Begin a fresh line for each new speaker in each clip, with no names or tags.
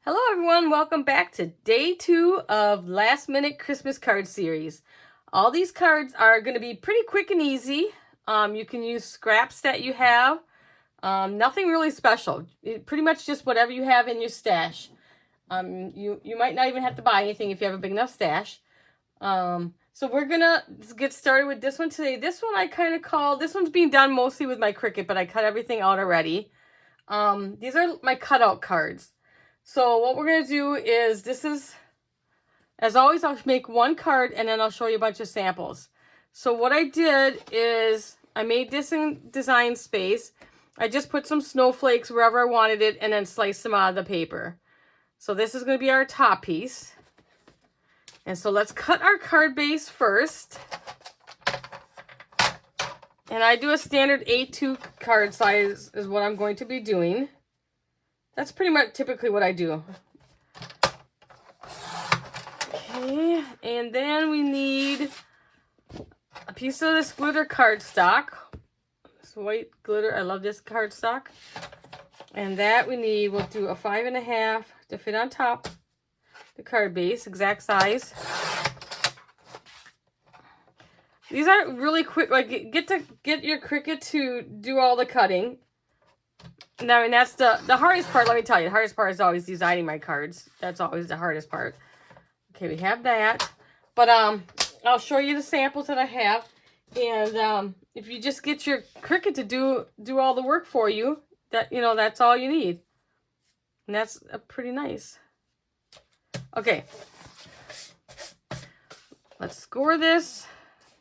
Hello everyone, welcome back to day 2 of Last Minute Christmas Card Series. All these cards are going to be pretty quick and easy. You can use scraps that you have. Nothing really special. Pretty much just whatever you have in your stash. You might not even have to buy anything if you have a big enough stash. So we're going to get started with this one today. This one I kind of call, this one's being done mostly with my Cricut, but I cut everything out already. These are my cutout cards. So what we're going to do is, as always, I'll make one card and then I'll show you a bunch of samples. So what I did is I made this in design space. I just put some snowflakes wherever I wanted it and then sliced them out of the paper. So this is going to be our top piece. And so let's cut our card base first. And I do a standard A2 card size is what I'm going to be doing. That's pretty much typically what I do. Okay, and then we need a piece of this glitter cardstock. This white glitter, I love this cardstock. And that we'll do a 5.5 to fit on top the card base, exact size. These are really quick, like get your Cricut to do all the cutting. Now, and that's the hardest part, let me tell you. The hardest part is always designing my cards. That's always the hardest part. Okay, we have that. But I'll show you the samples that I have. And if you just get your Cricut to do all the work for you, that's all you need. And that's pretty nice. Okay. Let's score this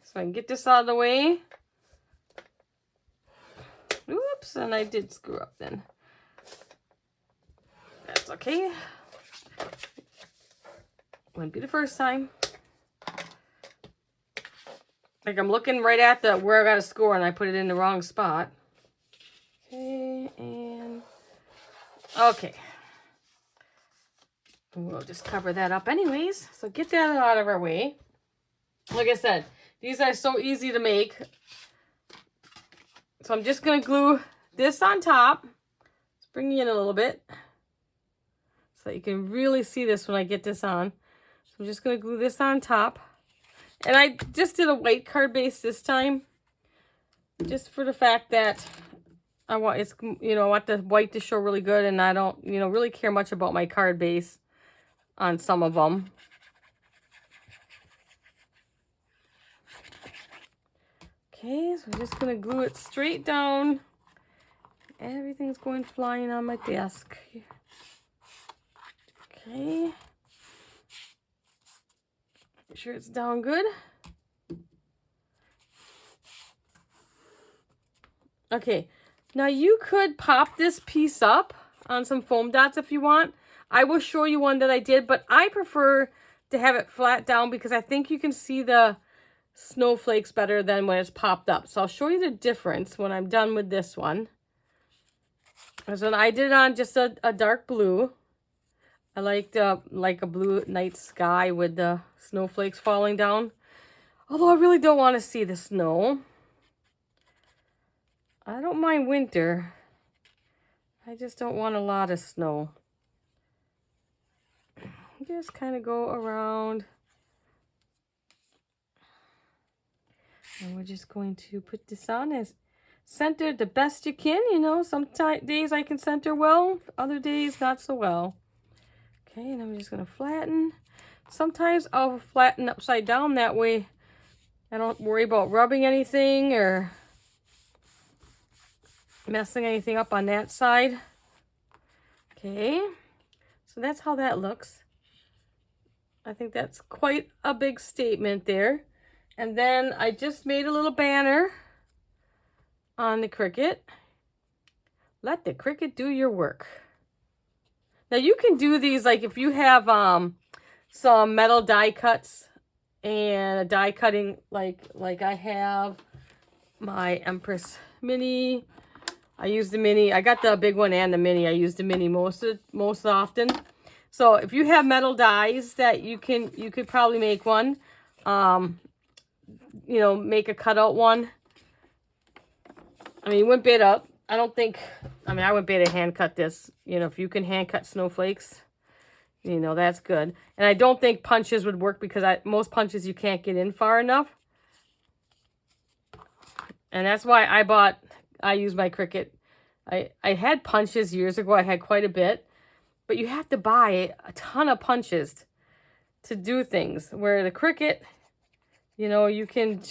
so I can get this out of the way. Oops, and I did screw up then. That's okay. Wouldn't be the first time. Like I'm looking right at where I got to score and I put it in the wrong spot. Okay, and okay. We'll just cover that up anyways. So get that out of our way. Like I said, these are so easy to make. So I'm just going to glue this on top. Let's bring you in a little bit so that you can really see this when I get this on. So I'm just going to glue this on top. And I just did a white card base this time, just for the fact that I want the white to show really good, and I don't, really care much about my card base on some of them. Okay, so I'm just going to glue it straight down. Everything's going flying on my desk. Okay. Make sure it's down good. Okay, now you could pop this piece up on some foam dots if you want. I will show you one that I did, but I prefer to have it flat down because I think you can see the snowflakes better than when it's popped up. So I'll show you the difference when I'm done with this one. So I did it on just a dark blue. I liked like a blue night sky with the snowflakes falling down. Although I really don't want to see the snow. I don't mind winter. I just don't want a lot of snow. Just kind of go around. And we're just going to put this on as centered the best you can. Some days I can center well, other days not so well. Okay, and I'm just going to flatten. Sometimes I'll flatten upside down. That way I don't worry about rubbing anything or messing anything up on that side. Okay, so that's how that looks. I think that's quite a big statement there. And then I just made a little banner on the Cricut. Let the Cricut do your work. Now you can do these like if you have some metal die cuts and a die cutting like I have my Empress Mini. I use the Mini. I got the big one and the Mini. I use the Mini most often. So if you have metal dies that you could probably make one. Make a cutout one. I mean, you wouldn't be able to, I wouldn't be able to hand cut this. If you can hand cut snowflakes, You know, that's good. And I don't think punches would work because most punches you can't get in far enough. And that's why I use my Cricut. I had punches years ago. I had quite a bit. But you have to buy a ton of punches to do things. Where the Cricut, you know, you can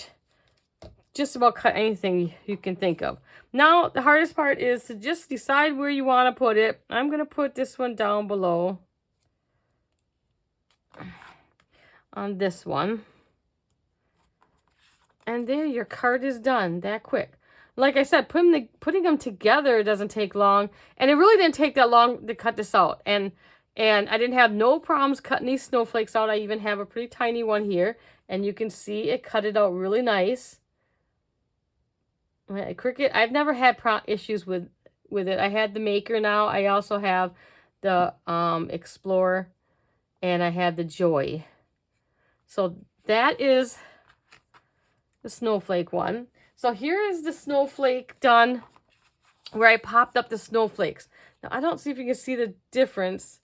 just about cut anything you can think of. Now, the hardest part is to just decide where you want to put it. I'm going to put this one down below on this one. And there, your card is done that quick. Like I said, putting them together doesn't take long. And it really didn't take that long to cut this out. And I didn't have no problems cutting these snowflakes out. I even have a pretty tiny one here. And you can see it cut it out really nice. Cricut, I've never had issues with it. I had the Maker now. I also have the Explorer. And I have the Joy. So that is the snowflake one. So here is the snowflake done where I popped up the snowflakes. Now, I don't see if you can see the difference.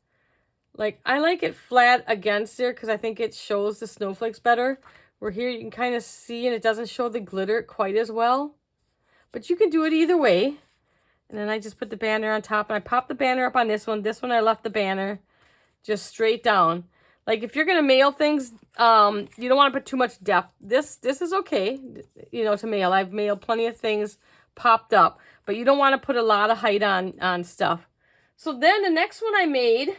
Like, I like it flat against there because I think it shows the snowflakes better. Where here you can kind of see and it doesn't show the glitter quite as well. But you can do it either way. And then I just put the banner on top and I popped the banner up on this one. This one I left the banner just straight down. Like, if you're going to mail things, you don't want to put too much depth. This is okay, you know, to mail. I've mailed plenty of things popped up. But you don't want to put a lot of height on stuff. So then the next one I made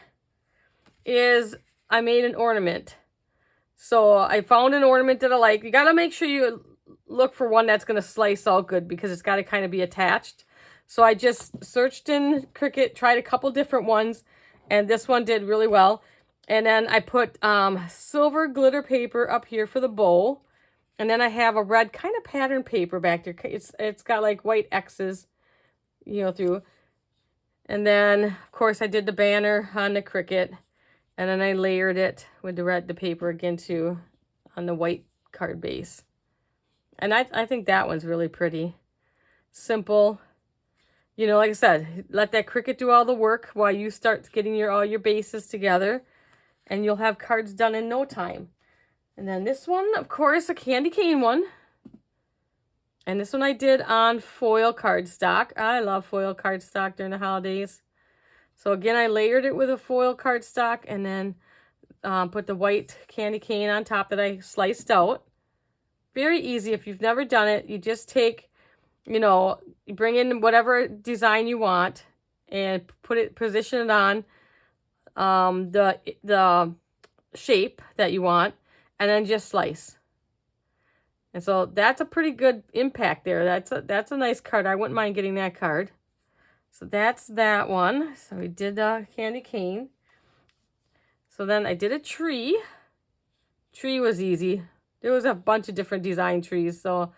is I made an ornament. So I found an ornament that I like. You got to make sure you look for one that's going to slice out good because it's got to kind of be attached. So I just searched in Cricut, tried a couple different ones, and this one did really well. And then I put silver glitter paper up here for the bow. And then I have a red kind of pattern paper back there. It's got like white X's, you know, through. And then, of course, I did the banner on the Cricut. And then I layered it with the paper again too on the white card base. And I think that one's really pretty. Simple. You know, like I said, let that Cricut do all the work while you start getting all your bases together. And you'll have cards done in no time. And then this one, of course, a candy cane one. And this one I did on foil cardstock. I love foil cardstock during the holidays. So again, I layered it with a foil cardstock and then put the white candy cane on top that I sliced out. Very easy. If you've never done it, you just take, you know, you bring in whatever design you want and position it on the shape that you want, and then just slice. And so that's a pretty good impact there. That's a nice card. I wouldn't mind getting that card. So that's that one. So we did the candy cane. So then I did a tree. Tree was easy. There was a bunch of different design trees. So,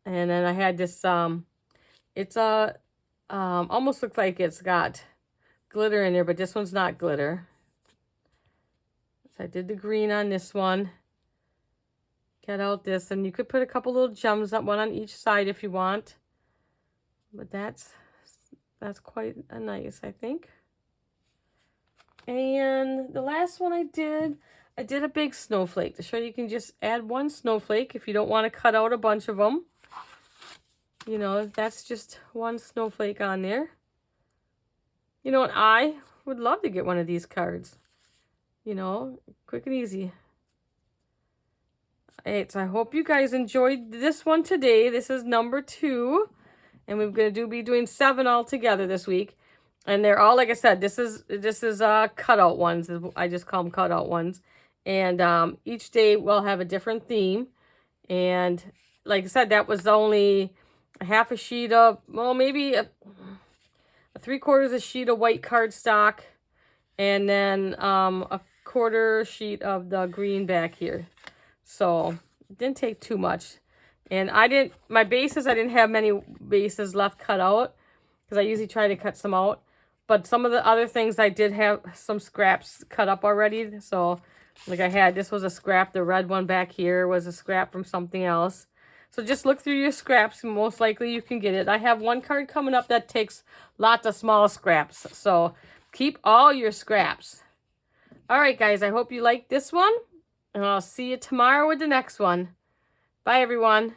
and then I had this. It's almost looks like it's got glitter in there, but this one's not glitter. So I did the green on this one. Cut out this, and you could put a couple little gems, one on each side if you want. But that's quite a nice, I think. And the last one I did a big snowflake to show you can just add one snowflake if you don't want to cut out a bunch of them. You know, that's just one snowflake on there. You know, and I would love to get one of these cards. You know, quick and easy. Alright, so I hope you guys enjoyed this one today. This is number 2. And we're going to be doing 7 all together this week. And they're all, like I said, this is cutout ones. I just call them cutout ones. And each day we'll have a different theme. And like I said, that was only a half a sheet of, well, maybe a 3/4 a sheet of white cardstock. And then a 1/4 sheet of the green back here. So it didn't take too much. And my bases, I didn't have many bases left cut out because I usually try to cut some out. But some of the other things I did have some scraps cut up already. So like this was a scrap. The red one back here was a scrap from something else. So just look through your scraps. Most likely you can get it. I have one card coming up that takes lots of small scraps. So keep all your scraps. All right, guys, I hope you liked this one, and I'll see you tomorrow with the next one. Bye, everyone.